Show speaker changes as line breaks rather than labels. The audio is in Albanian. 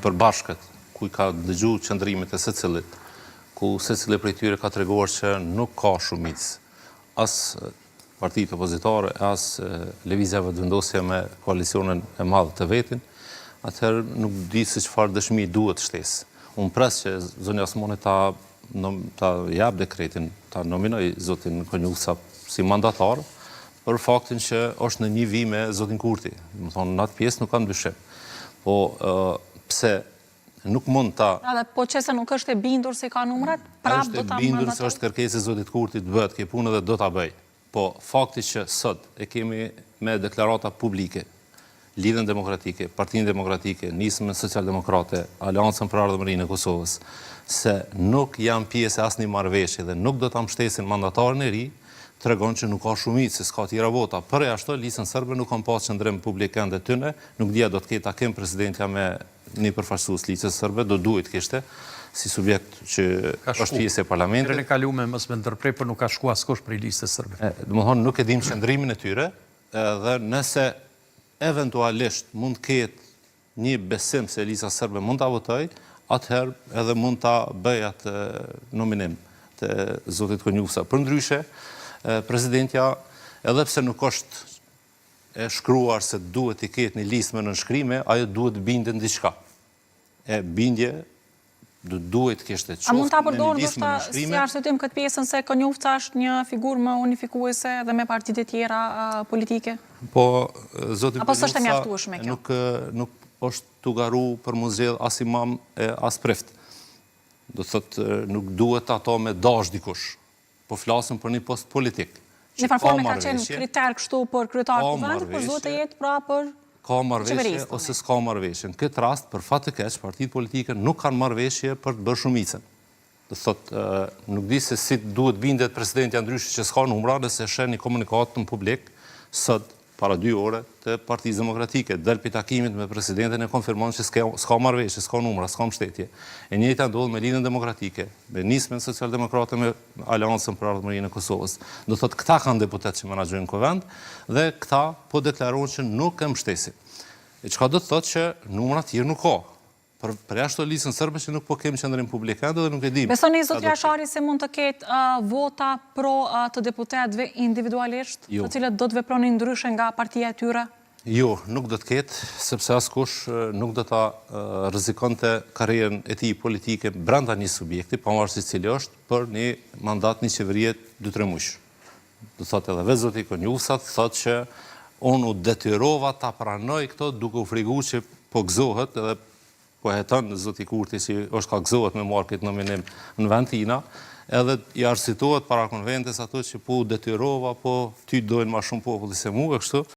përbashkët, ku i ka dëgju qëndrimit e secilit, ku secili prej tyre ka treguar që nuk ka shumicë, as partitë opozitare, as lëvizjeve të vendosja me koalicionin e madh të vetin, atëherë nuk di se çfarë dëshmi duhet shtesë. Unë pres që zonja Asmoni ta jap dekretin, ta nominoj zotin Konjusa si mandatar, për faktin që është në një vijim me zotin Kurti. Më thonë, në atë pjesë nuk ka ndryshim. Po pse nuk mund ta...
Po qëse nuk është e bindur se ka numrat, prap do ta mandatoj?
Është e bindur se është kërkesë e zotit Kurtit bëhet kjo punë dhe do ta bëj. Po fakti që sot e kemi me deklarata publike, Lidhjen Demokratike, Partinë Demokratike, Nismën Socialdemokrate, Aleancën për Ardhmërinë e Kosovës, se nuk janë pjesë e asnjë marrëveshje dhe nuk do ta mbështesin mandatarin e ri, tregon që nuk ka shumicë, se s'ka tjera vota. Për e ashtu, listën sërbe nuk kanë pas qëndrim publikan dhe tyne, nuk dhja do të ketë takim presidentja me një përfaqësues listës sërbe, do duhet kishte, si subjekt që është pjesë e parlamentit.
Herën e kaluar mos më ndërprej, por nuk ka shku askush prej listës sërbe.
Domethënë nuk e dim qëndrimin e tyre, dhe nëse eventualisht mund të ketë një besim se lista sërbe mund ta votoj, atëherë edhe mund ta bëj atë nominim të zotit Konjusa. Përndryshe, presidentja, edhe pse nuk është e shkruar se duhet i ketë një listë me nënshkrime, ajo duhet bindë në diçka. E bindje duhet kishte qoftë
a mund ta
në një
përdorë
listë me
ndoshta si
nënshkrime.
arsyetim këtë pjesën se Konjufca është një figurë më unifikuese dhe me partitë e tjera politike?
Po, zoti
Apo s'është e mjaftueshme kjo?
Nuk është tu garu për mu zgjedh as imam e as preft. Do thotë nuk duhet ato me dash dikush. Po flasim për një post politik.
Në farforme ka qenë kriter kështu për kryetar të vendit, por duhet të jetë pra për
ka marrëveshje ose s'ka marrëveshje. Në këtë rast, për fat të keq, partitë politike nuk kanë marrëveshje për të bërë shumicën. Do thotë, nuk di se si duhet bindet presidentja ndryshe që s'ka numra, nëse shen një komunikat në publik sot para 2 ore të Partisë Demokratike. Del pi takimit me presidentin e konfirmon që s'ka marrëveshje, s'ka numra, s'ka mbështetje. E njëjta ndodh me Lidhjen Demokratike, me Nismën Socialdemokrate, me Aleancën për Ardhmërinë e Kosovës. Do thotë këta kanë deputet që menaxhojnë kuvend dhe këta po deklarojnë që nuk e mbështesin. E çka do të thotë që numra të tjerë nuk ka. Për jashtë listën sërbe që nuk po kemi qendrim publikan dhe nuk e dim.
Besoni zotëri Ashari se mund të ketë vota pro të deputetëve individualisht, të cilët do të vepronin ndryshe nga partia e tyre?
Jo, nuk do të ketë, sepse askush nuk do ta rrezikonte karrierën e tij politike brenda një subjekti, pavarësisht cili është, për një mandat një qeverie 2-3 muaj. Do thotë edhe vetë zoti Konjusa thotë që unë u detyrova ta pranoj këto duke u friguar që po gëzohet edhe po heton zoti Kurti që është ka gëzohet me marrë këtë nominim në vend tina, edhe i arsitohet para konventes ato që po u detyrova, po ty dojnë ma shumë populli se mua, kështu.